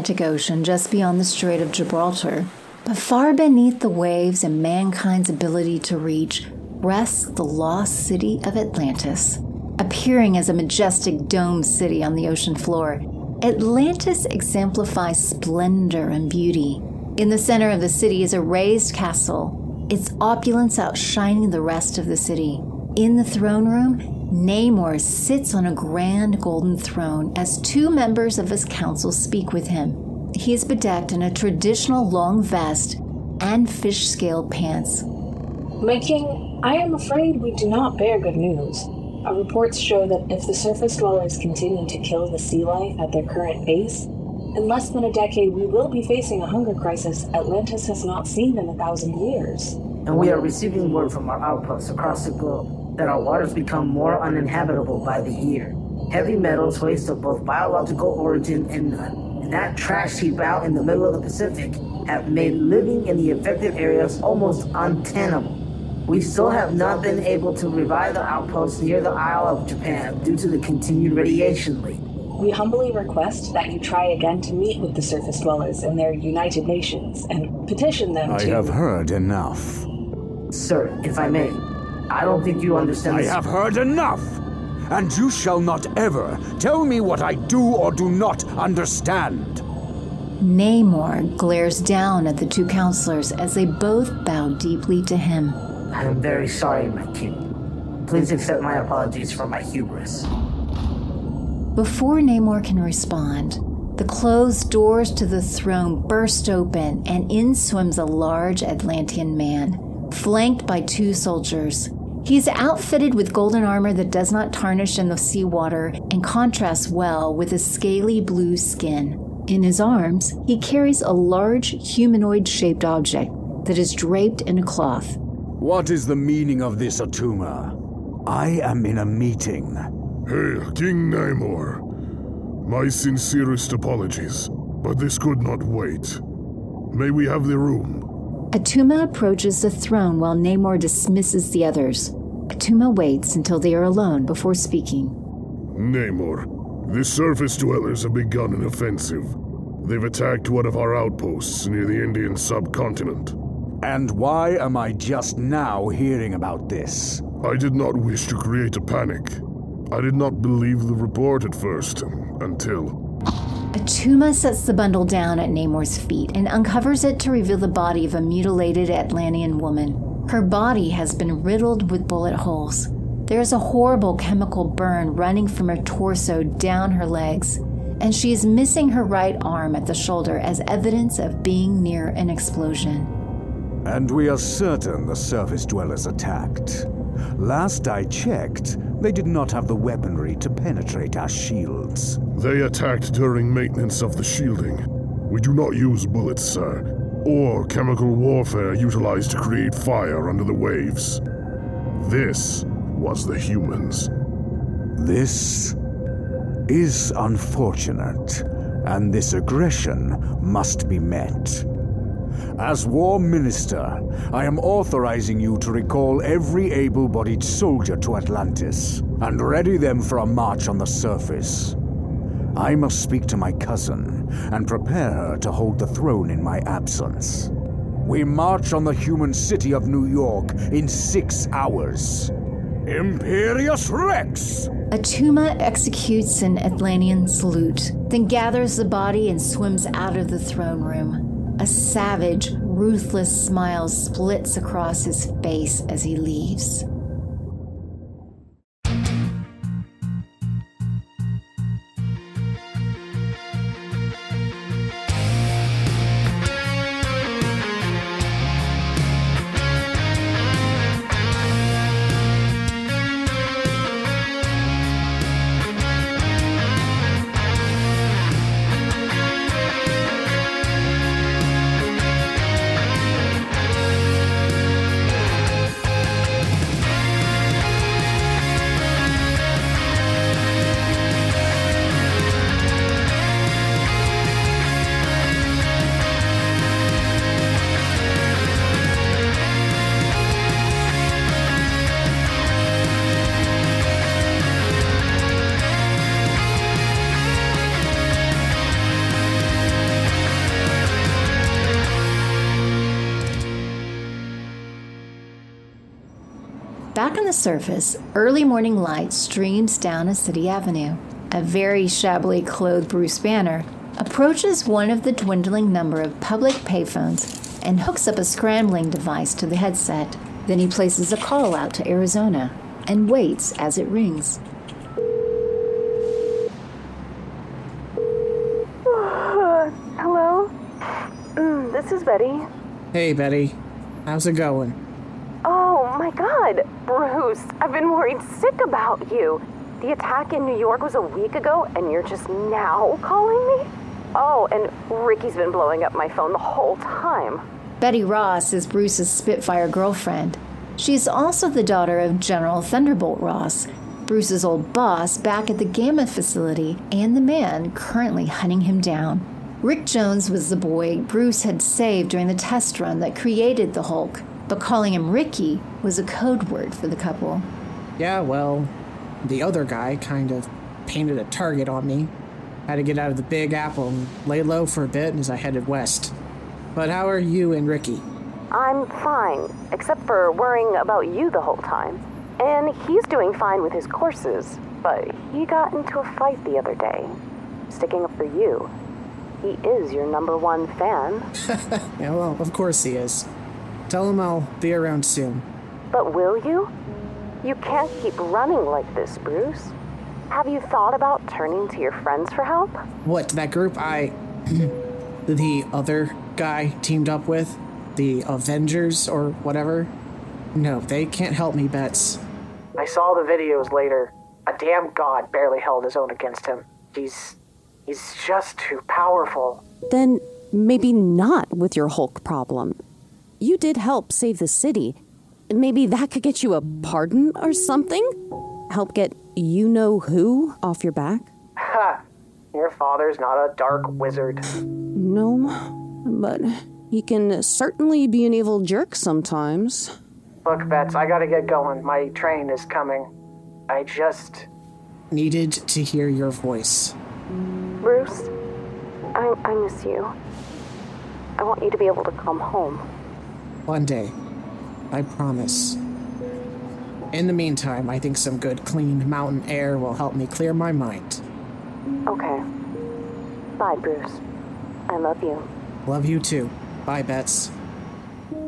Atlantic Ocean just beyond the Strait of Gibraltar. But far beneath the waves and mankind's ability to reach rests the lost city of Atlantis. Appearing as a majestic domed city on the ocean floor, Atlantis exemplifies splendor and beauty. In the center of the city is a raised castle, its opulence outshining the rest of the city. In the throne room, Namor sits on a grand golden throne as two members of his council speak with him. He is bedecked in a traditional long vest and fish-scaled pants. My king, I am afraid we do not bear good news. Our reports show that if the surface dwellers continue to kill the sea life at their current pace, in less than a decade we will be facing a hunger crisis Atlantis has not seen in 1,000 years. And we are receiving word from our outposts across the globe that our waters become more uninhabitable by the year. Heavy metals, waste of both biological origin and that trash heap out in the middle of the Pacific have made living in the affected areas almost untenable. We still have not been able to revive the outposts near the Isle of Japan due to the continued radiation leak. We humbly request that you try again to meet with the surface dwellers in their United Nations and petition them I have heard enough. Sir, if I may, I don't think you understand I have heard enough! And you shall not ever tell me what I do or do not understand! Namor glares down at the two counselors as they both bow deeply to him. I am very sorry, my king. Please accept my apologies for my hubris. Before Namor can respond, the closed doors to the throne burst open and in swims a large Atlantean man, flanked by two soldiers. He is outfitted with golden armor that does not tarnish in the seawater and contrasts well with his scaly blue skin. In his arms, he carries a large humanoid-shaped object that is draped in a cloth. What is the meaning of this, Atuma? I am in a meeting. Hail, King Namor. My sincerest apologies, but this could not wait. May we have the room? Atuma approaches the throne while Namor dismisses the others. Atuma waits until they are alone before speaking. Namor, the surface dwellers have begun an offensive. They've attacked one of our outposts near the Indian subcontinent. And why am I just now hearing about this? I did not wish to create a panic. I did not believe the report at first, until... Atuma sets the bundle down at Namor's feet and uncovers it to reveal the body of a mutilated Atlantean woman. Her body has been riddled with bullet holes. There is a horrible chemical burn running from her torso down her legs, and she is missing her right arm at the shoulder as evidence of being near an explosion. And we are certain the surface dwellers attacked. Last I checked, they did not have the weaponry to penetrate our shields. They attacked during maintenance of the shielding. We do not use bullets, sir, or chemical warfare utilized to create fire under the waves. This was the humans. This is unfortunate, and this aggression must be met. As War Minister, I am authorizing you to recall every able-bodied soldier to Atlantis and ready them for a march on the surface. I must speak to my cousin and prepare her to hold the throne in my absence. We march on the human city of New York in 6 hours. Imperious Rex! Atuma executes an Atlantean salute, then gathers the body and swims out of the throne room. A savage, ruthless smile splits across his face as he leaves. Back on the surface, early morning light streams down a city avenue. A very shabbily clothed Bruce Banner approaches one of the dwindling number of public payphones and hooks up a scrambling device to the headset. Then he places a call out to Arizona and waits as it rings. Hello? This is Betty. Hey, Betty. How's it going? Oh my god, Bruce, I've been worried sick about you. The attack in New York was a week ago, and you're just now calling me? Oh, and Ricky's been blowing up my phone the whole time. Betty Ross is Bruce's Spitfire girlfriend. She's also the daughter of General Thunderbolt Ross, Bruce's old boss back at the Gamma facility, and the man currently hunting him down. Rick Jones was the boy Bruce had saved during the test run that created the Hulk, but calling him Ricky was a code word for the couple. Yeah, well, the other guy kind of painted a target on me. Had to get out of the Big Apple and lay low for a bit as I headed west. But how are you and Ricky? I'm fine, except for worrying about you the whole time. And he's doing fine with his courses, but he got into a fight the other day, sticking up for you. He is your #1 fan. Yeah, well, of course he is. Tell him I'll be around soon. But will you? You can't keep running like this, Bruce. Have you thought about turning to your friends for help? What, that group the other guy teamed up with? The Avengers or whatever? No, they can't help me, Bets. I saw the videos later. A damn god barely held his own against him. He's just too powerful. Then maybe not with your Hulk problem. You did help save the city. Maybe that could get you a pardon or something? Help get you-know-who off your back? Ha! Your father's not a dark wizard. No, but he can certainly be an evil jerk sometimes. Look, Bets, I gotta get going. My train is coming. I just needed to hear your voice. Bruce, I miss you. I want you to be able to come home. One day. I promise. In the meantime, I think some good, clean mountain air will help me clear my mind. Okay. Bye, Bruce. I love you. Love you too. Bye, Bets.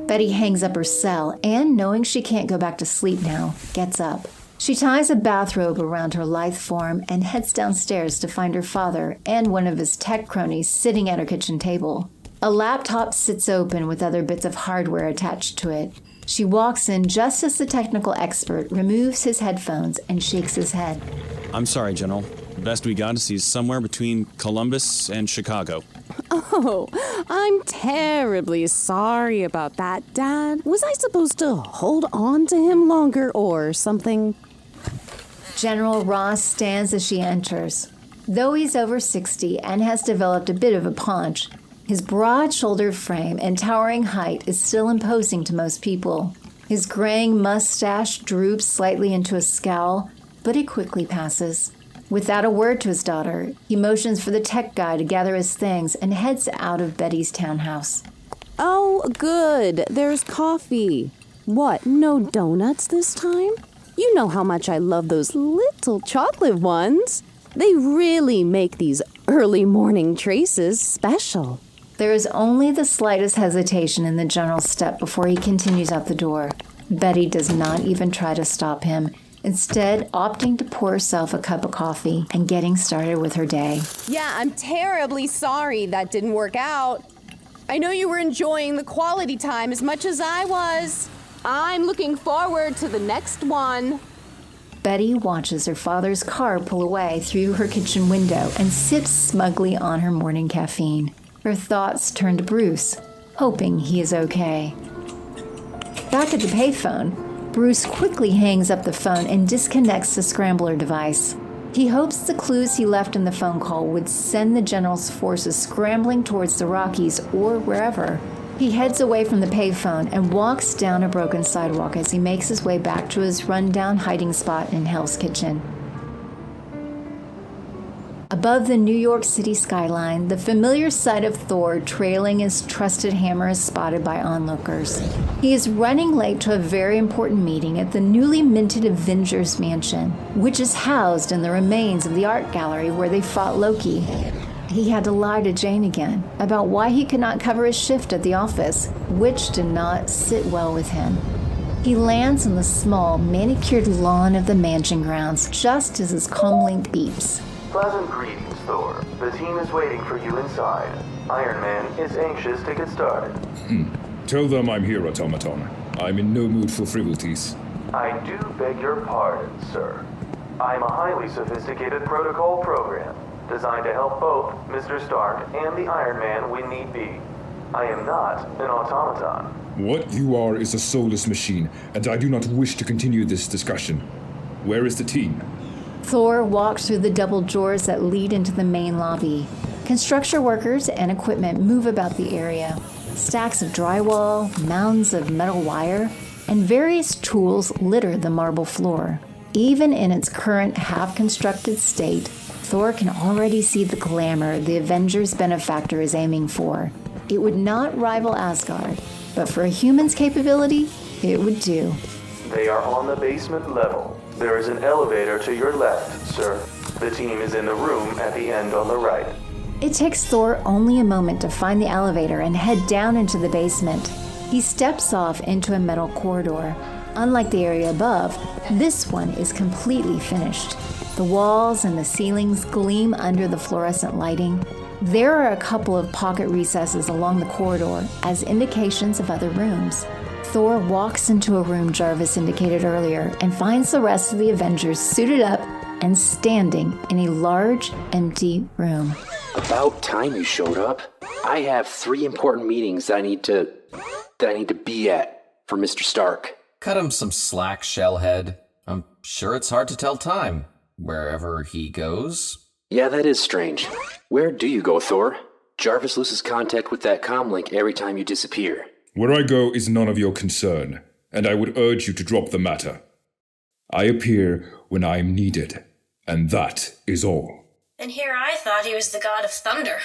Betty hangs up her cell and, knowing she can't go back to sleep now, gets up. She ties a bathrobe around her lithe form and heads downstairs to find her father and one of his tech cronies sitting at her kitchen table. A laptop sits open with other bits of hardware attached to it. She walks in just as the technical expert removes his headphones and shakes his head. I'm sorry, General. The best we got to see is somewhere between Columbus and Chicago. Oh, I'm terribly sorry about that, Dad. Was I supposed to hold on to him longer or something? General Ross stands as she enters. Though he's over 60 and has developed a bit of a paunch, his broad-shouldered frame and towering height is still imposing to most people. His graying mustache droops slightly into a scowl, but it quickly passes. Without a word to his daughter, he motions for the tech guy to gather his things and heads out of Betty's townhouse. Oh, good. There's coffee. What, no donuts this time? You know how much I love those little chocolate ones. They really make these early morning traces special. There is only the slightest hesitation in the general's step before he continues out the door. Betty does not even try to stop him, instead opting to pour herself a cup of coffee and getting started with her day. Yeah, I'm terribly sorry that didn't work out. I know you were enjoying the quality time as much as I was. I'm looking forward to the next one. Betty watches her father's car pull away through her kitchen window and sips smugly on her morning caffeine. Her thoughts turn to Bruce, hoping he is okay. Back at the payphone, Bruce quickly hangs up the phone and disconnects the scrambler device. He hopes the clues he left in the phone call would send the general's forces scrambling towards the Rockies or wherever. He heads away from the payphone and walks down a broken sidewalk as he makes his way back to his run-down hiding spot in Hell's Kitchen. A Above the New York City skyline, the familiar sight of Thor trailing his trusted hammer is spotted by onlookers. He is running late to a very important meeting at the newly minted Avengers mansion, which is housed in the remains of the art gallery where they fought Loki. He had to lie to Jane again about why he could not cover his shift at the office, which did not sit well with him. He lands on the small, manicured lawn of the mansion grounds just as his comlink beeps. Pleasant greetings, Thor. The team is waiting for you inside. Iron Man is anxious to get started. Tell them I'm here, Automaton. I'm in no mood for frivolities. I do beg your pardon, sir. I'm a highly sophisticated protocol program designed to help both Mr. Stark and the Iron Man when need be. I am not an automaton. What you are is a soulless machine, and I do not wish to continue this discussion. Where is the team? Thor walks through the double doors that lead into the main lobby. Construction workers and equipment move about the area. Stacks of drywall, mounds of metal wire, and various tools litter the marble floor. Even in its current half-constructed state, Thor can already see the glamour the Avengers benefactor is aiming for. It would not rival Asgard, but for a human's capability, it would do. They are on the basement level. There is an elevator to your left, sir. The team is in the room at the end on the right. It takes Thor only a moment to find the elevator and head down into the basement. He steps off into a metal corridor. Unlike the area above, this one is completely finished. The walls and the ceilings gleam under the fluorescent lighting. There are a couple of pocket recesses along the corridor as indications of other rooms. Thor walks into a room Jarvis indicated earlier and finds the rest of the Avengers suited up and standing in a large, empty room. About time you showed up. I have 3 important meetings that I need to be at for Mr. Stark. Cut him some slack, shellhead. I'm sure it's hard to tell time, wherever he goes. Yeah, that is strange. Where do you go, Thor? Jarvis loses contact with that comlink every time you disappear. Where I go is none of your concern, and I would urge you to drop the matter. I appear when I am needed, and that is all. And here I thought he was the god of thunder.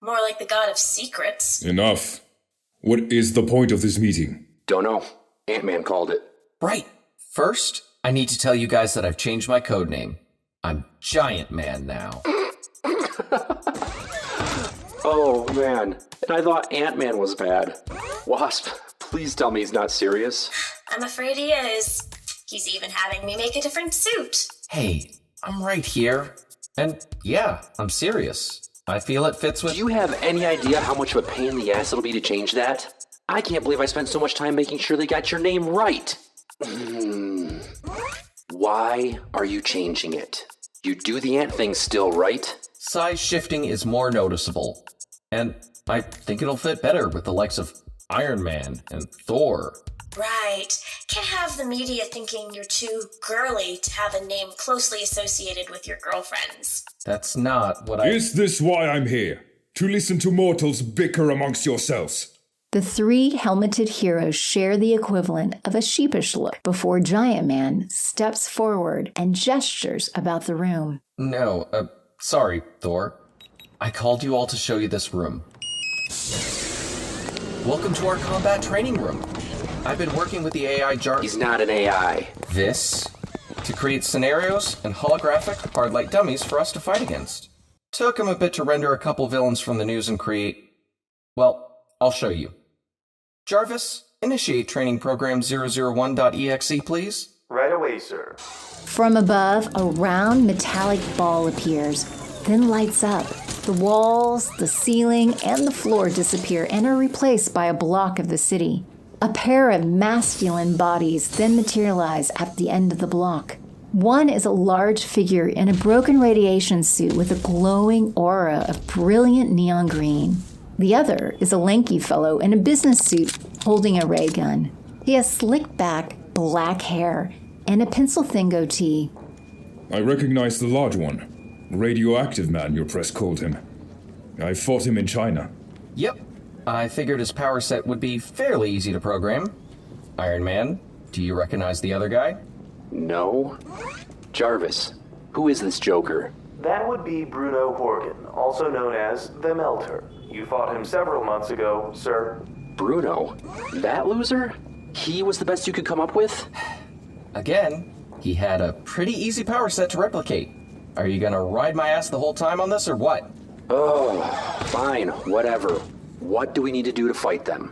More like the god of secrets. Enough. What is the point of this meeting? Don't know. Ant-Man called it. Right. First, I need to tell you guys that I've changed my code name. I'm Giant Man now. Oh, man. And I thought Ant-Man was bad. Wasp, please tell me he's not serious. I'm afraid he is. He's even having me make a different suit. Hey, I'm right here. And yeah, I'm serious. I feel it fits with... Do you have any idea how much of a pain in the ass it'll be to change that? I can't believe I spent so much time making sure they got your name right. Why are you changing it? You do the ant thing still, right? Size shifting is more noticeable. And I think it'll fit better with the likes of Iron Man and Thor. Right. Can't have the media thinking you're too girly to have a name closely associated with your girlfriends. That's not what I... Is this why I'm here? To listen to mortals bicker amongst yourselves? The 3 helmeted heroes share the equivalent of a sheepish look before Giant Man steps forward and gestures about the room. No, sorry, Thor. I called you all to show you this room. Welcome to our combat training room. I've been working with the AI Jar... He's not an AI. This? To create scenarios and holographic hard-light dummies for us to fight against. Took him a bit to render a couple villains from the news and create... Well, I'll show you. Jarvis, initiate training program 001.exe, please. Right away, sir. From above, a round metallic ball appears, then lights up. The walls, the ceiling, and the floor disappear and are replaced by a block of the city. A pair of masculine bodies then materialize at the end of the block. One is a large figure in a broken radiation suit with a glowing aura of brilliant neon green. The other is a lanky fellow in a business suit holding a ray gun. He has slicked back, black hair and a pencil-thin goatee. I recognize the large one. Radioactive man, your press called him. I fought him in China. Yep. I figured his power set would be fairly easy to program. Iron Man, do you recognize the other guy? No. Jarvis, who is this Joker? That would be Bruno Horgan, also known as the Melter. You fought him several months ago, sir. Bruno? That loser? He was the best you could come up with? Again, he had a pretty easy power set to replicate. Are you gonna ride my ass the whole time on this, or what? Oh, fine, whatever. What do we need to do to fight them?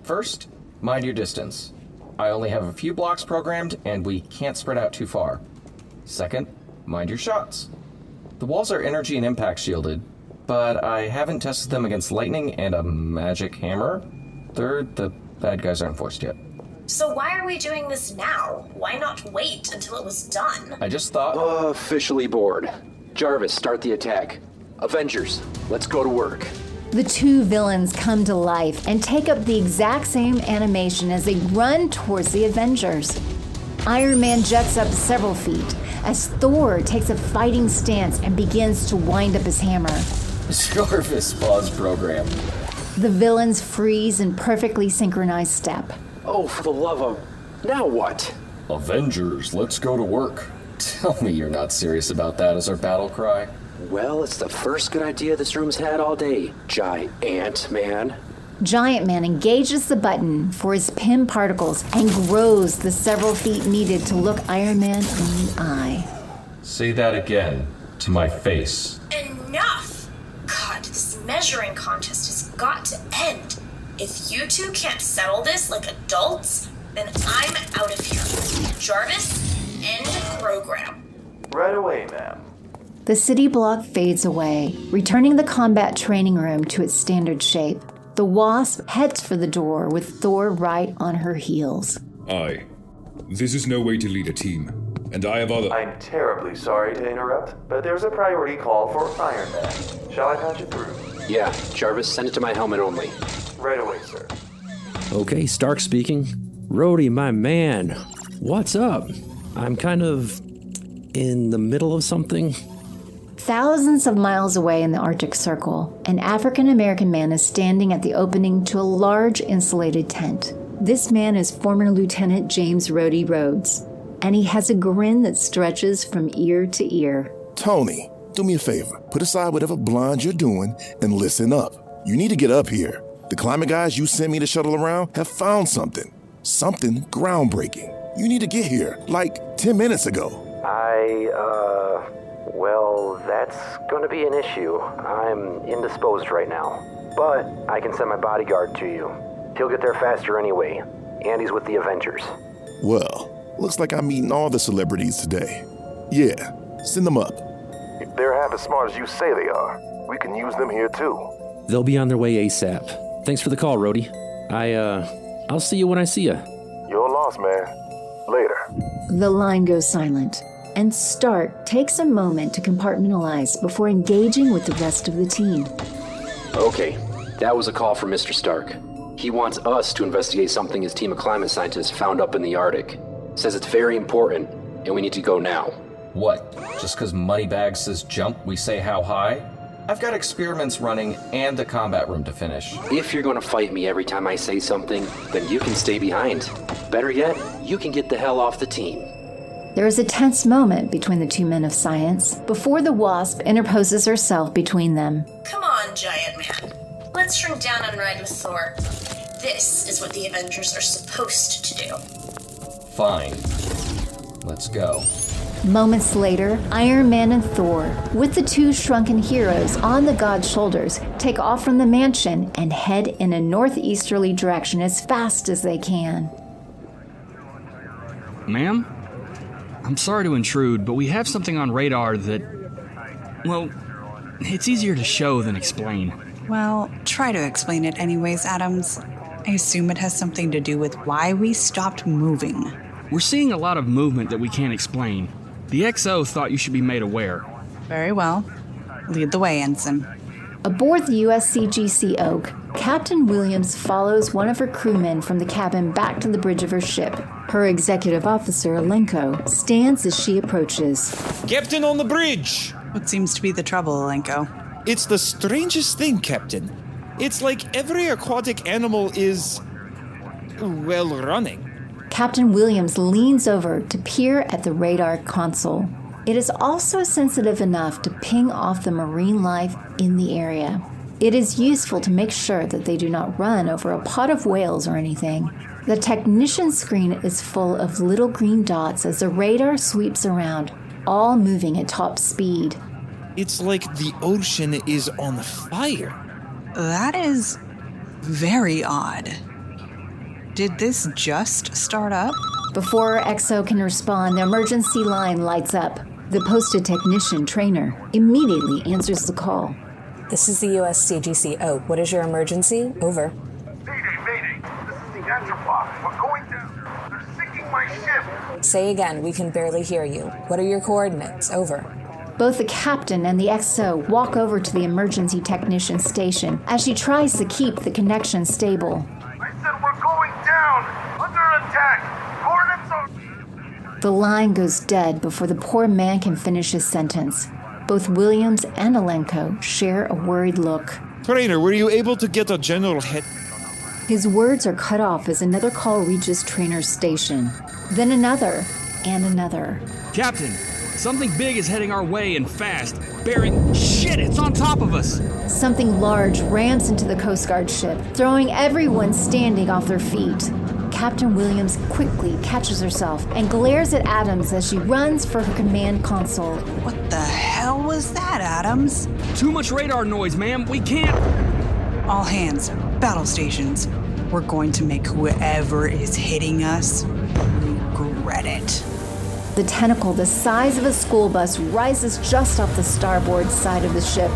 First, mind your distance. I only have a few blocks programmed, and we can't spread out too far. Second, mind your shots. The walls are energy and impact shielded, but I haven't tested them against lightning and a magic hammer. Third, the bad guys aren't forced yet. So why are we doing this now? Why not wait until it was done? I just thought... Officially bored. Jarvis, start the attack. Avengers, let's go to work. The two villains come to life and take up the exact same animation as they run towards the Avengers. Iron Man jets up several feet as Thor takes a fighting stance and begins to wind up his hammer. Jarvis pause program. The villains freeze in perfectly synchronized step. Oh, for the love of... Now what? Avengers, let's go to work. Tell me you're not serious about that as our battle cry. Well, it's the first good idea this room's had all day, Giant Man. Giant Man engages the button for his PIM particles and grows the several feet needed to look Iron Man in the eye. Say that again, to my face. Enough! God, this measuring contest has got to end. If you two can't settle this like adults, then I'm out of here. Jarvis, end program. Right away, ma'am. The city block fades away, returning the combat training room to its standard shape. The Wasp heads for the door with Thor right on her heels. Aye. This is no way to lead a team, and I have other... I'm terribly sorry to interrupt, but there's a priority call for Iron Man. Shall I patch it through? Yeah, Jarvis, send it to my helmet only. Right away, sir. Okay, Stark speaking. Rhodey, my man, what's up? I'm kind of in the middle of something. Thousands of miles away in the Arctic Circle, an African-American man is standing at the opening to a large insulated tent. This man is former Lieutenant James Rhodey Rhodes, and he has a grin that stretches from ear to ear. Tony, do me a favor. Put aside whatever blind you're doing and listen up. You need to get up here. The climate guys you sent me to shuttle around have found something. Something groundbreaking. You need to get here, like 10 minutes ago. Well, that's gonna be an issue. I'm indisposed right now. But I can send my bodyguard to you. He'll get there faster anyway. And he's with the Avengers. Well, looks like I'm meeting all the celebrities today. Yeah, send them up. If they're half as smart as you say they are, we can use them here too. They'll be on their way ASAP. Thanks for the call, Rhodey. I'll see you when I see you. Your loss, man. Later. The line goes silent, and Stark takes a moment to compartmentalize before engaging with the rest of the team. Okay, that was a call from Mr. Stark. He wants us to investigate something his team of climate scientists found up in the Arctic. Says it's very important, and we need to go now. What? Just because Moneybags says jump, we say how high? I've got experiments running and the combat room to finish. If you're gonna fight me every time I say something, then you can stay behind. Better yet, you can get the hell off the team. There is a tense moment between the two men of science before the Wasp interposes herself between them. Come on, Giant Man. Let's shrink down and ride with Thor. This is what the Avengers are supposed to do. Fine. Let's go. Moments later, Iron Man and Thor, with the two shrunken heroes on the god's shoulders, take off from the mansion and head in a northeasterly direction as fast as they can. Ma'am? I'm sorry to intrude, but we have something on radar that, well, it's easier to show than explain. Well, try to explain it anyways, Adams. I assume it has something to do with why we stopped moving. We're seeing a lot of movement that we can't explain. The XO thought you should be made aware. Very well. Lead the way, Ensign. Aboard the USCGC Oak, Captain Williams follows one of her crewmen from the cabin back to the bridge of her ship. Her executive officer, Alenko, stands as she approaches. Captain on the bridge! What seems to be the trouble, Alenko? It's the strangest thing, Captain. It's like every aquatic animal is, well, running. Captain Williams leans over to peer at the radar console. It is also sensitive enough to ping off the marine life in the area. It is useful to make sure that they do not run over a pod of whales or anything. The technician screen is full of little green dots as the radar sweeps around, all moving at top speed. It's like the ocean is on fire. That is very odd. Did this just start up? Before EXO can respond, the emergency line lights up. The posted technician trainer immediately answers the call. This is the US CGC. Oh, what is your emergency? Over. Mayday. This is the Anthropods. We're going down. They're sinking my ship. Say again, we can barely hear you. What are your coordinates? Over. Both the captain and the XO walk over to the emergency technician station as she tries to keep the connection stable. I said we're going down. Under attack. Coordinates are... The line goes dead before the poor man can finish his sentence. Both Williams and Alenko share a worried look. Trainer, were you able to get a general head? His words are cut off as another call reaches Trainer's station. Then another, and another. Captain, something big is heading our way and fast. Bearing... Shit, it's on top of us! Something large rams into the Coast Guard ship, throwing everyone standing off their feet. Captain Williams quickly catches herself and glares at Adams as she runs for her command console. What the hell was that, Adams? Too much radar noise, ma'am. We can't... All hands, battle stations. We're going to make whoever is hitting us regret it. The tentacle the size of a school bus rises just off the starboard side of the ship.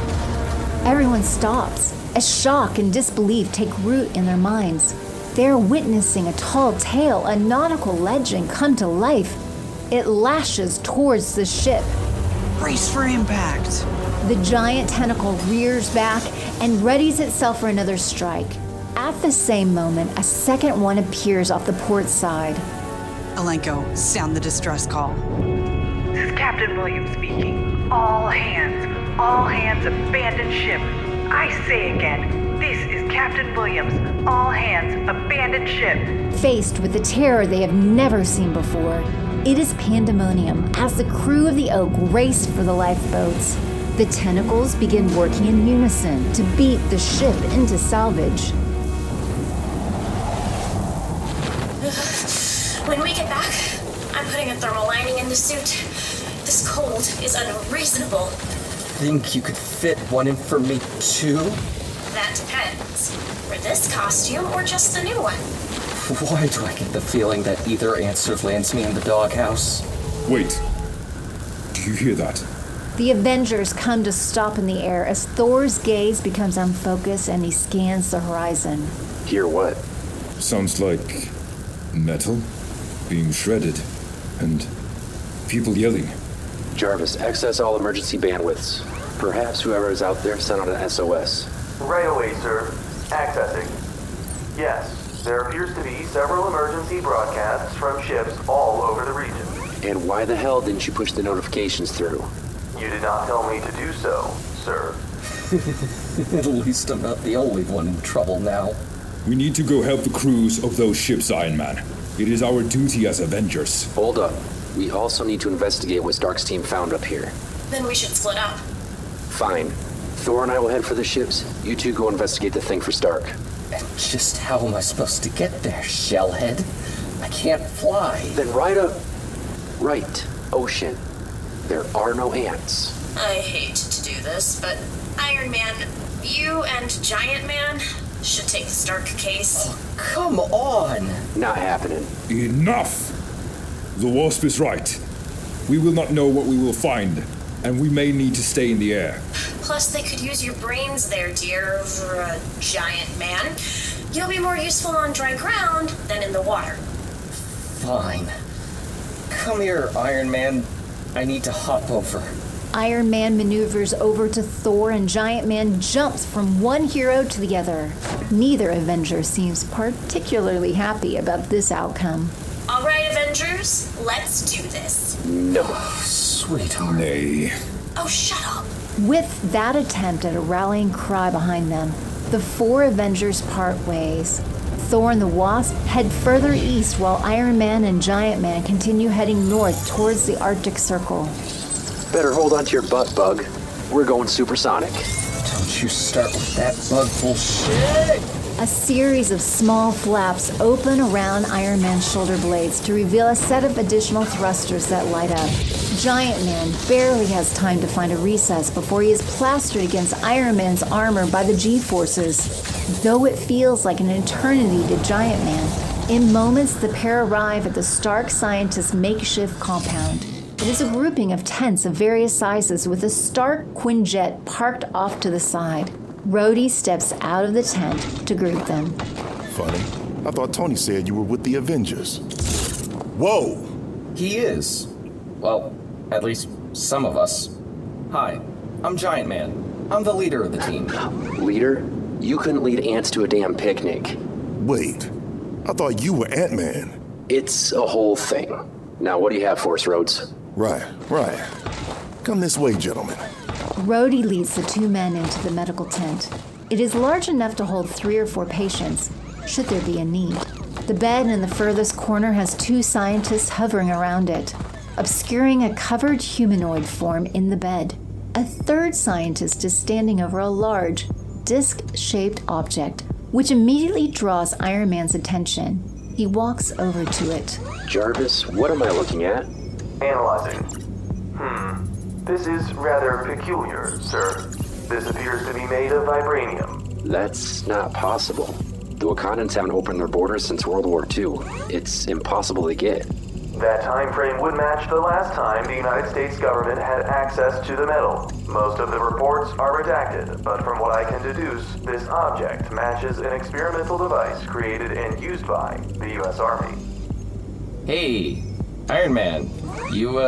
Everyone stops as shock and disbelief take root in their minds. They're witnessing a tall tale, a nautical legend come to life. It lashes towards the ship. Brace for impact. The giant tentacle rears back and readies itself for another strike. At the same moment, a second one appears off the port side. Alenko, sound the distress call. This is Captain Williams speaking. All hands abandon ship. I say again, this is Captain Williams. All hands abandon ship. Faced with the terror they have never seen before, it is pandemonium as the crew of the Oak race for the lifeboats. The tentacles begin working in unison to beat the ship into salvage. When we get back, I'm putting a thermal lining in the suit. This cold is unreasonable. Think you could fit one in for me, too? That depends. For this costume or just the new one? Why do I get the feeling that either answer lands me in the doghouse? Wait. Do you hear that? The Avengers come to stop in the air as Thor's gaze becomes unfocused and he scans the horizon. Hear what? Sounds like metal being shredded and people yelling. Jarvis, access all emergency bandwidths. Perhaps whoever is out there sent out an SOS. Right away, sir. Accessing. Yes, there appears to be several emergency broadcasts from ships all over the region. And why the hell didn't you push the notifications through? You did not tell me to do so, sir. At least I'm not the only one in trouble now. We need to go help the crews of those ships, Iron Man. It is our duty as Avengers. Hold up. We also need to investigate what Stark's team found up here. Then we should split up. Fine. Thor and I will head for the ships. You two go investigate the thing for Stark. And just how am I supposed to get there, shellhead? I can't fly. Then ride right, ocean. There are no ants. I hate to do this, but Iron Man, you and Giant Man should take the Stark case. Oh, come on! Not happening. Enough! The Wasp is right. We will not know what we will find, and we may need to stay in the air. Plus, they could use your brains there, dear Giant Man. You'll be more useful on dry ground than in the water. Fine. Come here, Iron Man. I need to hop over. Iron Man maneuvers over to Thor and Giant Man jumps from one hero to the other. Neither Avenger seems particularly happy about this outcome. All right, Avengers, let's do this. No. Sweetheart. Nay. Oh, shut up. With that attempt at a rallying cry behind them, the four Avengers part ways. Thor and the Wasp head further east while Iron Man and Giant Man continue heading north towards the Arctic Circle. Better hold on to your butt, Bug. We're going supersonic. Don't you start with that bug bullshit! A series of small flaps open around Iron Man's shoulder blades to reveal a set of additional thrusters that light up. Giant Man barely has time to find a recess before he is plastered against Iron Man's armor by the G-forces. Though it feels like an eternity to Giant Man, in moments the pair arrive at the Stark scientist's makeshift compound. It is a grouping of tents of various sizes with a Stark Quinjet parked off to the side. Rhodey steps out of the tent to greet them. Funny. I thought Tony said you were with the Avengers. Whoa! He is. Well, at least some of us. Hi, I'm Giant Man. I'm the leader of the team. Leader? You couldn't lead ants to a damn picnic. Wait, I thought you were Ant-Man. It's a whole thing. Now, what do you have for us, Rhodes? Right. Come this way, gentlemen. Rhodey leads the two men into the medical tent. It is large enough to hold 3 or 4 patients, should there be a need. The bed in the furthest corner has 2 scientists hovering around it, obscuring a covered humanoid form in the bed. A 3rd scientist is standing over a large, disc-shaped object, which immediately draws Iron Man's attention. He walks over to it. Jarvis, what am I looking at? Analyzing. This is rather peculiar, sir. This appears to be made of vibranium. That's not possible. The Wakandans haven't opened their borders since World War II. It's impossible to get. That time frame would match the last time the United States government had access to the metal. Most of the reports are redacted, but from what I can deduce, this object matches an experimental device created and used by the U.S. Army. Hey, Iron Man, you,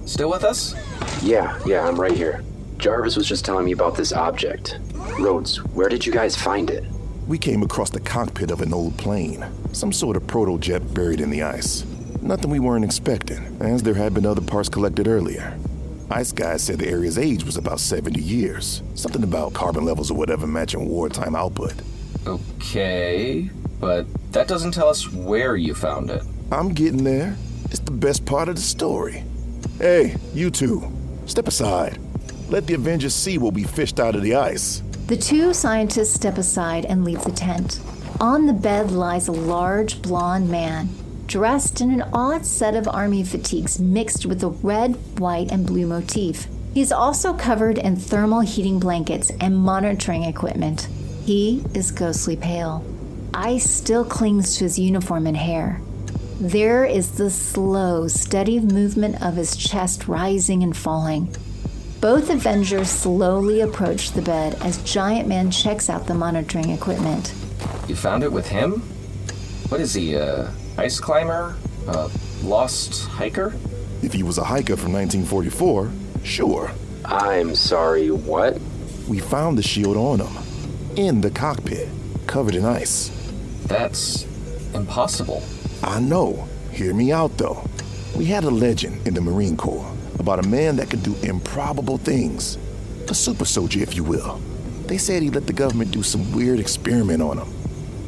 still with us? Yeah, I'm right here. Jarvis was just telling me about this object. Rhodes, where did you guys find it? We came across the cockpit of an old plane. Some sort of proto-jet buried in the ice. Nothing we weren't expecting, as there had been other parts collected earlier. Ice guys said the area's age was about 70 years. Something about carbon levels or whatever matching wartime output. Okay, but that doesn't tell us where you found it. I'm getting there. It's the best part of the story. Hey, you two, step aside. Let the Avengers see what we fished out of the ice. The 2 scientists step aside and leave the tent. On the bed lies a large blonde man, dressed in an odd set of army fatigues mixed with a red, white, and blue motif. He is also covered in thermal heating blankets and monitoring equipment. He is ghostly pale. Ice still clings to his uniform and hair. There is the slow, steady movement of his chest rising and falling. Both Avengers slowly approach the bed as Giant Man checks out the monitoring equipment. You found it with him? What is he, ice climber? Lost hiker? If he was a hiker from 1944, sure. I'm sorry, what? We found the shield on him, in the cockpit, covered in ice. That's impossible. I know. Hear me out, though. We had a legend in the Marine Corps about a man that could do improbable things. A super soldier, if you will. They said he let the government do some weird experiment on him.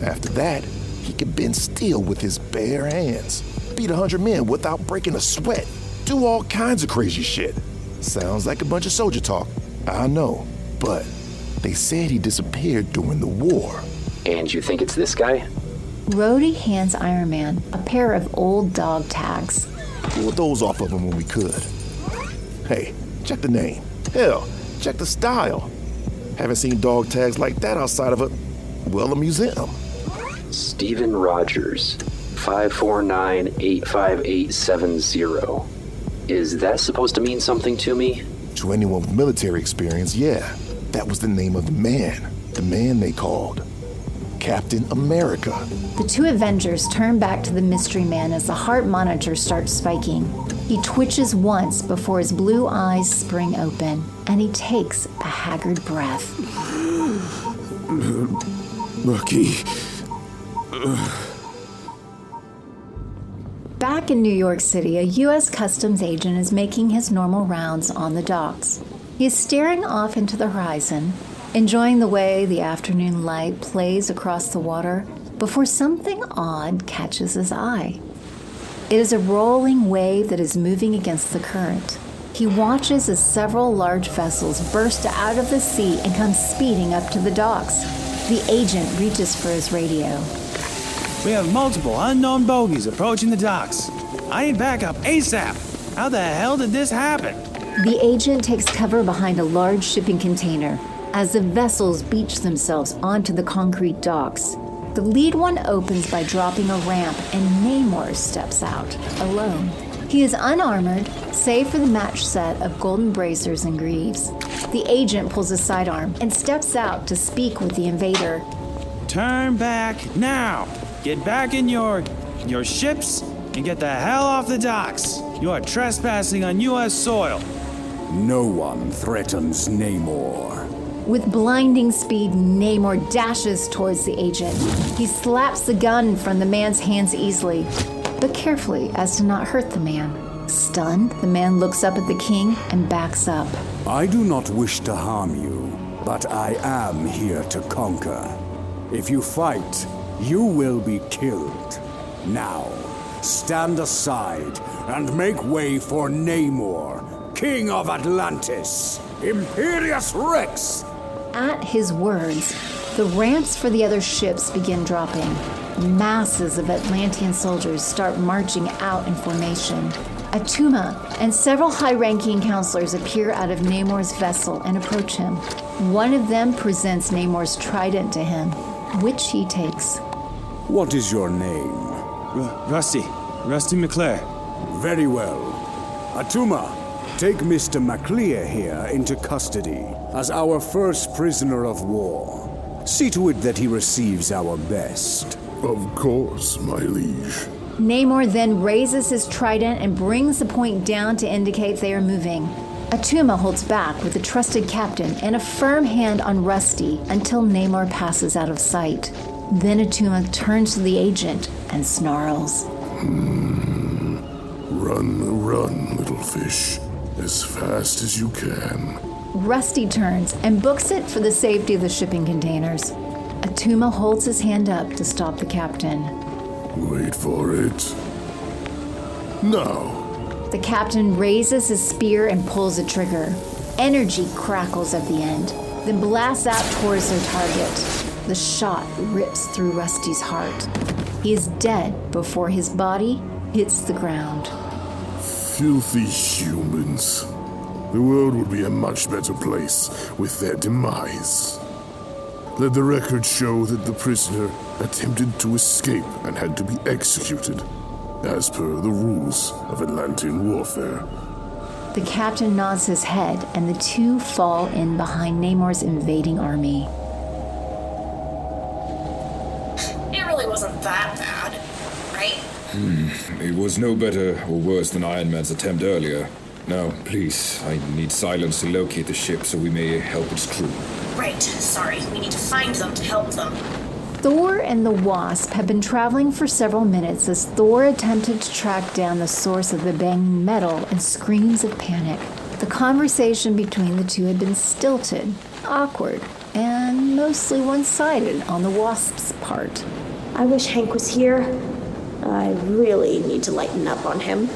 After that, he could bend steel with his bare hands, beat 100 men without breaking a sweat, do all kinds of crazy shit. Sounds like a bunch of soldier talk, I know, but they said he disappeared during the war. And you think it's this guy? Rhodey hands Iron Man a pair of old dog tags. Pulled those off of him when we could. Hey, check the name. Hell, check the style. Haven't seen dog tags like that outside of a museum. Stephen Rogers, 549-85870. Is that supposed to mean something to me? To anyone with military experience, yeah. That was the name of the man they called Captain America. The 2 Avengers turn back to the mystery man as the heart monitor starts spiking. He twitches once before his blue eyes spring open, and he takes a haggard breath. Bucky. Back in New York City, a U.S. Customs agent is making his normal rounds on the docks. He is staring off into the horizon, enjoying the way the afternoon light plays across the water before something odd catches his eye. It is a rolling wave that is moving against the current. He watches as several large vessels burst out of the sea and come speeding up to the docks. The agent reaches for his radio. We have multiple unknown bogies approaching the docks. I need backup ASAP. How the hell did this happen? The agent takes cover behind a large shipping container as the vessels beach themselves onto the concrete docks. The lead one opens by dropping a ramp, and Namor steps out, alone. He is unarmored, save for the match set of golden bracers and greaves. The agent pulls a sidearm and steps out to speak with the invader. Turn back now. Get back in your ships and get the hell off the docks. You are trespassing on U.S. soil. No one threatens Namor. With blinding speed, Namor dashes towards the agent. He slaps the gun from the man's hands easily, but carefully as to not hurt the man. Stunned, the man looks up at the king and backs up. I do not wish to harm you, but I am here to conquer. If you fight, you will be killed. Now, stand aside and make way for Namor, King of Atlantis, Imperius Rex! At his words, the ramps for the other ships begin dropping. Masses of Atlantean soldiers start marching out in formation. Atuma and several high-ranking counselors appear out of Namor's vessel and approach him. One of them presents Namor's trident to him, which he takes. What is your name? Rusty McClure. Very well. Atuma, take Mr. McClure here into custody as our first prisoner of war. See to it that he receives our best. Of course, my liege. Namor then raises his trident and brings the point down to indicate they are moving. Atuma holds back with a trusted captain and a firm hand on Rusty until Namor passes out of sight. Then Atuma turns to the agent and snarls. Run, little fish. As fast as you can. Rusty turns and books it for the safety of the shipping containers. Atuma holds his hand up to stop the captain. Wait for it. Now. The captain raises his spear and pulls the trigger. Energy crackles at the end, then blasts out towards their target. The shot rips through Rusty's heart. He is dead before his body hits the ground. Filthy humans. The world would be a much better place with their demise. Let the record show that the prisoner attempted to escape and had to be executed, as per the rules of Atlantean warfare. The captain nods his head, and the two fall in behind Namor's invading army. It really wasn't that bad, right? It was no better or worse than Iron Man's attempt earlier. Now, please, I need silence to locate the ship so we may help its crew. Right, sorry. We need to find them to help them. Thor and the Wasp have been traveling for several minutes as Thor attempted to track down the source of the banging metal and screams of panic. The conversation between the two had been stilted, awkward, and mostly one-sided on the Wasp's part. I wish Hank was here. I really need to lighten up on him.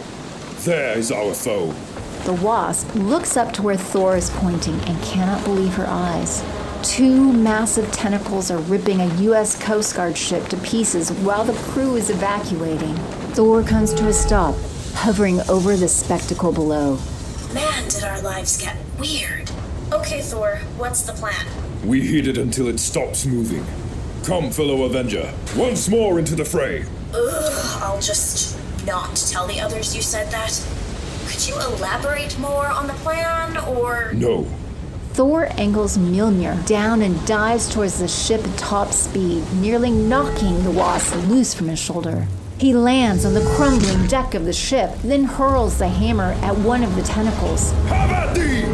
There is our foe. The Wasp looks up to where Thor is pointing and cannot believe her eyes. Two massive tentacles are ripping a U.S. Coast Guard ship to pieces while the crew is evacuating. Thor comes to a stop, hovering over the spectacle below. Man, did our lives get weird. Okay, Thor, what's the plan? We heat it until it stops moving. Come, fellow Avenger, once more into the fray. Ugh, I'll just not tell the others you said that. Could you elaborate more on the plan, or... No. Thor angles Mjolnir down and dives towards the ship at top speed, nearly knocking the Wasp loose from his shoulder. He lands on the crumbling deck of the ship, then hurls the hammer at one of the tentacles. Have at thee!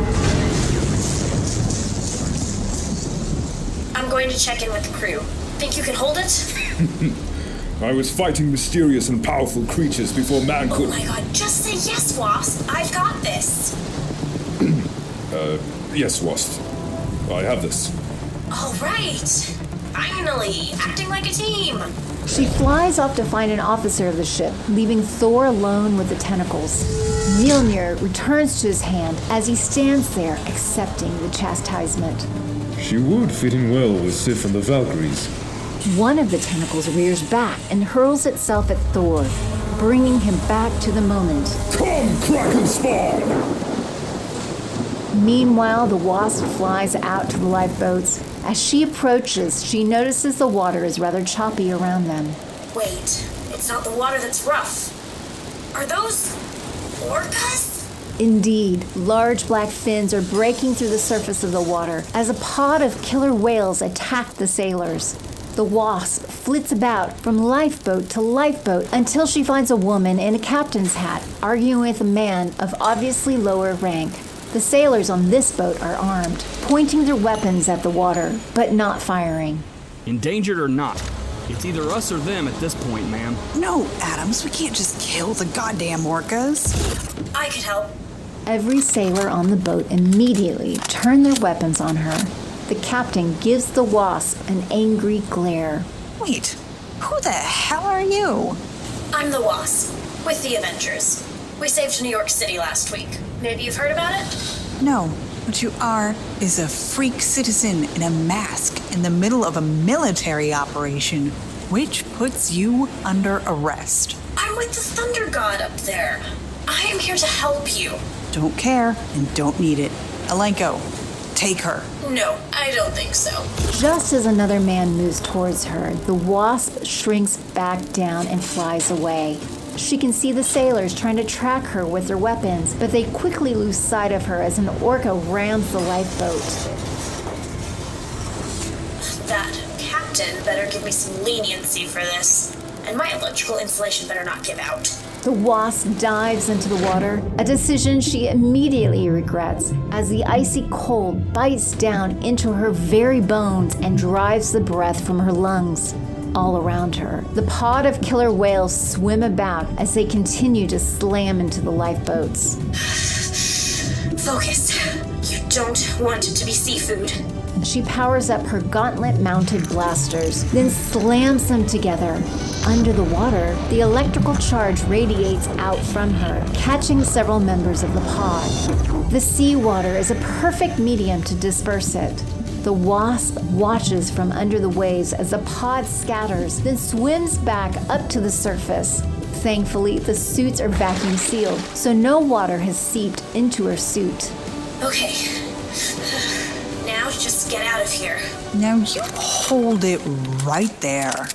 I'm going to check in with the crew. Think you can hold it? I was fighting mysterious and powerful creatures before man could... Oh my god, just say yes, Wasp. I've got this. Yes, Wasp. I have this. All right. Finally, acting like a team. She flies off to find an officer of the ship, leaving Thor alone with the tentacles. Mjolnir returns to his hand as he stands there accepting the chastisement. She would fit in well with Sif and the Valkyries. One of the tentacles rears back and hurls itself at Thor, bringing him back to the moment. Come, Kraken spawn! Meanwhile, the Wasp flies out to the lifeboats. As she approaches, she notices the water is rather choppy around them. Wait, it's not the water that's rough. Are those orcas? Indeed, large black fins are breaking through the surface of the water as a pod of killer whales attack the sailors. The Wasp flits about from lifeboat to lifeboat until she finds a woman in a captain's hat arguing with a man of obviously lower rank. The sailors on this boat are armed, pointing their weapons at the water, but not firing. Endangered or not, it's either us or them at this point, ma'am. No, Adams, we can't just kill the goddamn orcas. I could help. Every sailor on the boat immediately turn their weapons on her. The captain gives the Wasp an angry glare. Wait, who the hell are you? I'm the Wasp, with the Avengers. We saved New York City last week. Maybe you've heard about it? No, what you are is a freak citizen in a mask in the middle of a military operation, which puts you under arrest. I'm with the Thunder God up there. I am here to help you. Don't care and don't need it. Alenko, take her. No, I don't think so. Just as another man moves towards her, the Wasp shrinks back down and flies away. She can see the sailors trying to track her with their weapons, but they quickly lose sight of her as an orca rams the lifeboat. That captain better give me some leniency for this. And my electrical insulation better not give out. The Wasp dives into the water, a decision she immediately regrets as the icy cold bites down into her very bones and drives the breath from her lungs. All around her, the pod of killer whales swim about as they continue to slam into the lifeboats. Focus. You don't want it to be seafood. She powers up her gauntlet-mounted blasters, then slams them together. Under the water, the electrical charge radiates out from her, catching several members of the pod. The seawater is a perfect medium to disperse it. The Wasp watches from under the waves as the pod scatters, then swims back up to the surface. Thankfully, the suits are vacuum sealed, so no water has seeped into her suit. Okay. Now just get out of here. Now you hold it right there.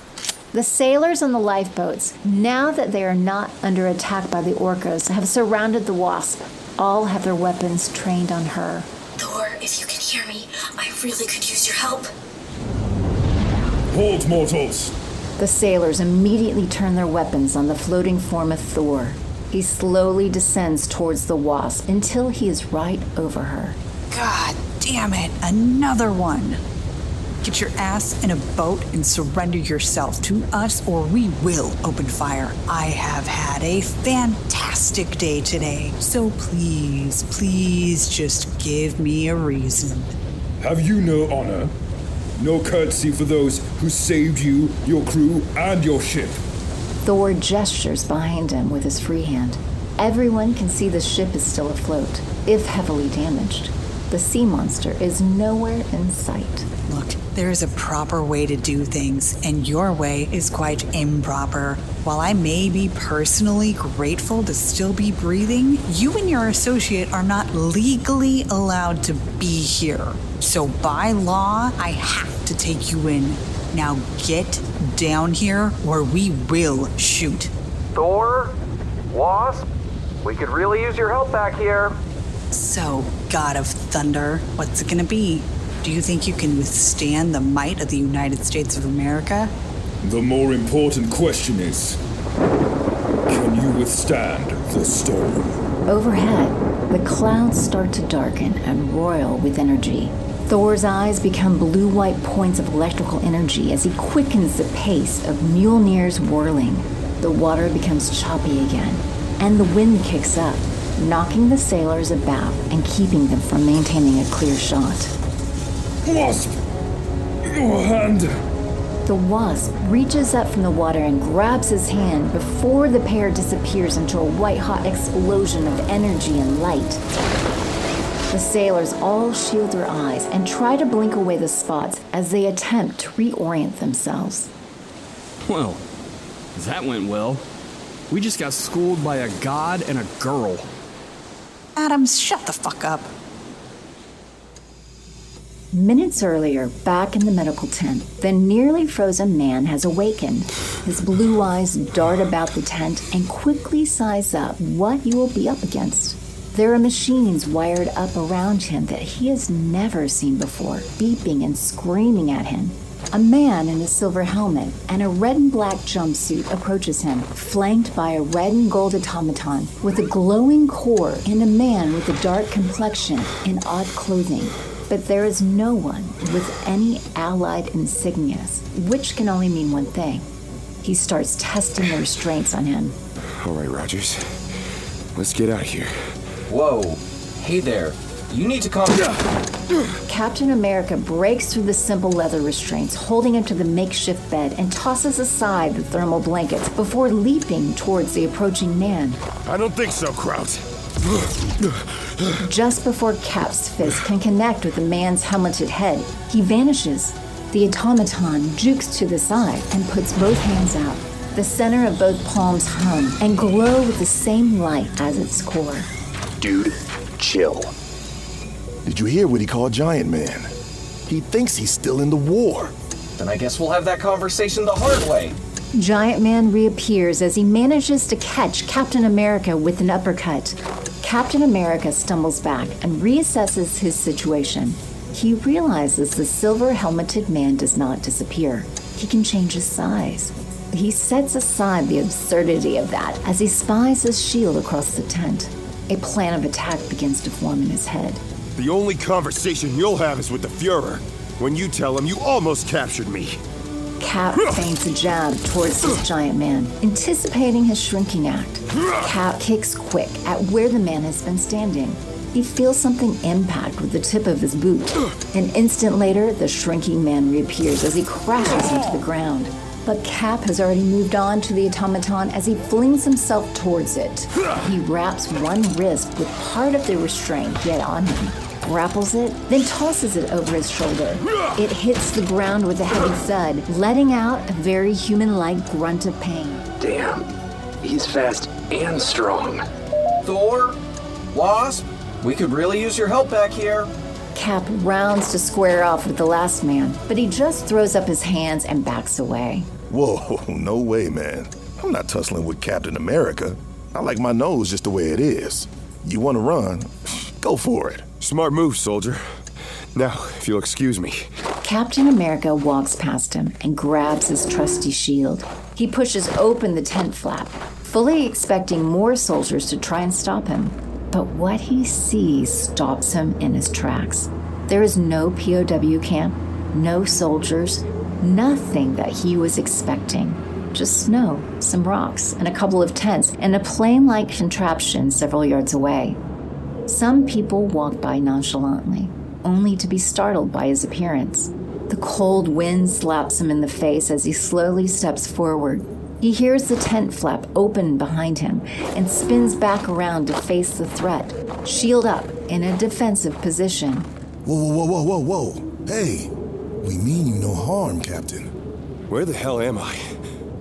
The sailors on the lifeboats, now that they are not under attack by the orcas, have surrounded the Wasp. All have their weapons trained on her. Thor, if you can hear me, I really could use your help. Hold, mortals! The sailors immediately turn their weapons on the floating form of Thor. He slowly descends towards the Wasp until he is right over her. God damn it, another one. Get your ass in a boat and surrender yourself to us or we will open fire. I have had a fantastic day today, so please just give me a reason. Have you no honor? No courtesy for those who saved you, your crew, and your ship? Thor gestures behind him with his free hand. Everyone can see the ship is still afloat, if heavily damaged. The sea monster is nowhere in sight. Look, there is a proper way to do things, and your way is quite improper. While I may be personally grateful to still be breathing, you and your associate are not legally allowed to be here. So by law, I have to take you in. Now get down here or we will shoot. Thor? Wasp? We could really use your help back here. So, God of Thunder, what's it gonna be? Do you think you can withstand the might of the United States of America? The more important question is, can you withstand the storm? Overhead, the clouds start to darken and roil with energy. Thor's eyes become blue-white points of electrical energy as he quickens the pace of Mjolnir's whirling. The water becomes choppy again, and the wind kicks up, knocking the sailors about and keeping them from maintaining a clear shot. Wasp! Your hand! The Wasp reaches up from the water and grabs his hand before the pair disappears into a white-hot explosion of energy and light. The sailors all shield their eyes and try to blink away the spots as they attempt to reorient themselves. Well, that went well. We just got schooled by a god and a girl. Adams, shut the fuck up. Minutes earlier, back in the medical tent, the nearly frozen man has awakened. His blue eyes dart about the tent and quickly size up what he will be up against. There are machines wired up around him that he has never seen before, beeping and screaming at him. A man in a silver helmet and a red and black jumpsuit approaches him, flanked by a red and gold automaton with a glowing core and a man with a dark complexion in odd clothing. But there is no one with any allied insignias, which can only mean one thing. He starts testing the restraints on him. All right, Rogers. Let's get out of here. Whoa. Hey there. You need to calm down. Captain America breaks through the simple leather restraints, holding him to the makeshift bed, and tosses aside the thermal blankets before leaping towards the approaching man. I don't think so, Kraut. Just before Cap's fist can connect with the man's helmeted head, he vanishes. The automaton jukes to the side and puts both hands out. The center of both palms hum and glow with the same light as its core. Dude, chill. Did you hear what he called Giant Man? He thinks he's still in the war. Then I guess we'll have that conversation the hard way. Giant Man reappears as he manages to catch Captain America with an uppercut. Captain America stumbles back and reassesses his situation. He realizes the silver-helmeted man does not disappear. He can change his size. He sets aside the absurdity of that as he spies his shield across the tent. A plan of attack begins to form in his head. The only conversation you'll have is with the Fuhrer. When you tell him you almost captured me. Cap feints a jab towards this giant man, anticipating his shrinking act. Cap kicks quick at where the man has been standing. He feels something impact with the tip of his boot. An instant later, the shrinking man reappears as he crashes into the ground. But Cap has already moved on to the automaton as he flings himself towards it. He wraps one wrist with part of the restraint he had on him, grapples it, then tosses it over his shoulder. It hits the ground with a heavy thud, letting out a very human-like grunt of pain. Damn, he's fast and strong. Thor? Wasp? We could really use your help back here. Cap rounds to square off with the last man, but he just throws up his hands and backs away. Whoa, no way, man. I'm not tussling with Captain America. I like my nose just the way it is. You want to run? Go for it. Smart move, soldier. Now, if you'll excuse me. Captain America walks past him and grabs his trusty shield. He pushes open the tent flap, fully expecting more soldiers to try and stop him. But what he sees stops him in his tracks. There is no POW camp, no soldiers, nothing that he was expecting. Just snow, some rocks, and a couple of tents, and a plane-like contraption several yards away. Some people walk by nonchalantly, only to be startled by his appearance. The cold wind slaps him in the face as he slowly steps forward. He hears the tent flap open behind him and spins back around to face the threat, shield up in a defensive position. Whoa. Hey, we mean you no harm, Captain. Where the hell am I?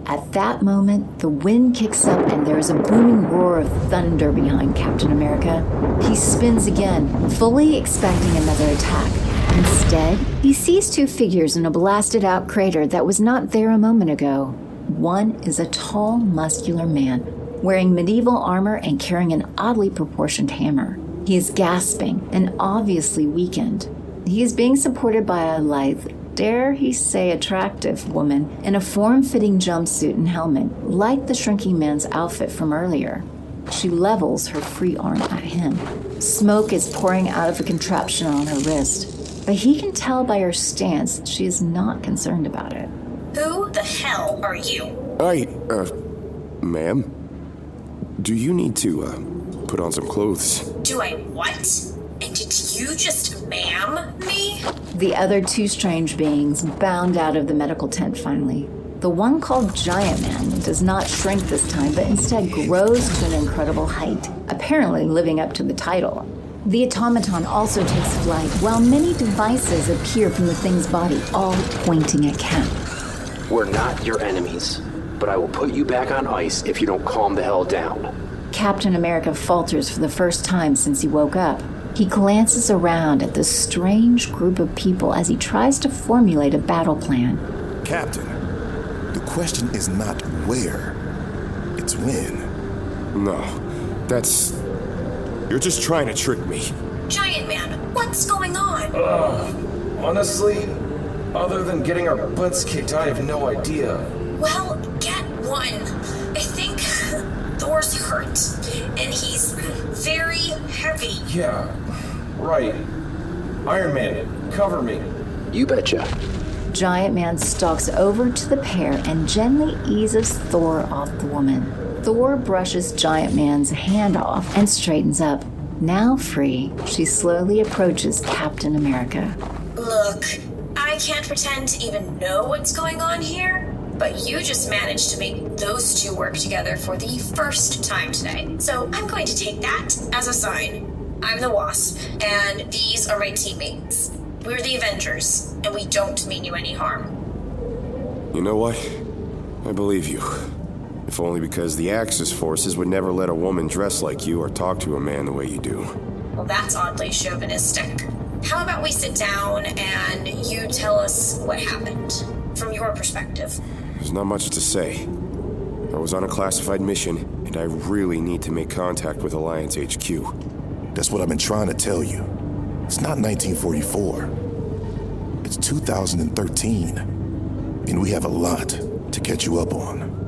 At that moment, the wind kicks up and there is a booming roar of thunder behind Captain America. He spins again, fully expecting another attack. Instead, he sees two figures in a blasted-out crater that was not there a moment ago. One is a tall, muscular man, wearing medieval armor and carrying an oddly proportioned hammer. He is gasping and obviously weakened. He is being supported by a lithe, dare he say attractive woman in a form-fitting jumpsuit and helmet, like the shrinking man's outfit from earlier. She levels her free arm at him. Smoke is pouring out of a contraption on her wrist, but he can tell by her stance she is not concerned about it. Who the hell are you? Ma'am? Do you need to, put on some clothes? Do I what? And did you just ma'am me? The other two strange beings bound out of the medical tent finally. The one called Giant Man does not shrink this time, but instead grows to an incredible height, apparently living up to the title. The automaton also takes flight, while many devices appear from the thing's body, all pointing at Cap. We're not your enemies, but I will put you back on ice if you don't calm the hell down. Captain America falters for the first time since he woke up. He glances around at the strange group of people as he tries to formulate a battle plan. Captain, the question is not where, it's when. No, that's... You're just trying to trick me. Giant Man, what's going on? Honestly, other than getting our butts kicked, I have no idea. Well, get one. I think Thor's hurt, and he's very heavy. Yeah, right. Iron Man, cover me. You betcha. Giant Man stalks over to the pair and gently eases Thor off the woman. Thor brushes Giant Man's hand off and straightens up. Now free, she slowly approaches Captain America. Look, I can't pretend to even know what's going on here, but you just managed to make those two work together for the first time today. So I'm going to take that as a sign. I'm the Wasp, and these are my teammates. We're the Avengers, and we don't mean you any harm. You know what? I believe you. If only because the Axis forces would never let a woman dress like you or talk to a man the way you do. Well, that's oddly chauvinistic. How about we sit down and you tell us what happened, from your perspective? There's not much to say. I was on a classified mission, and I really need to make contact with Alliance HQ. That's what I've been trying to tell you. It's not 1944. It's 2013. And we have a lot to catch you up on.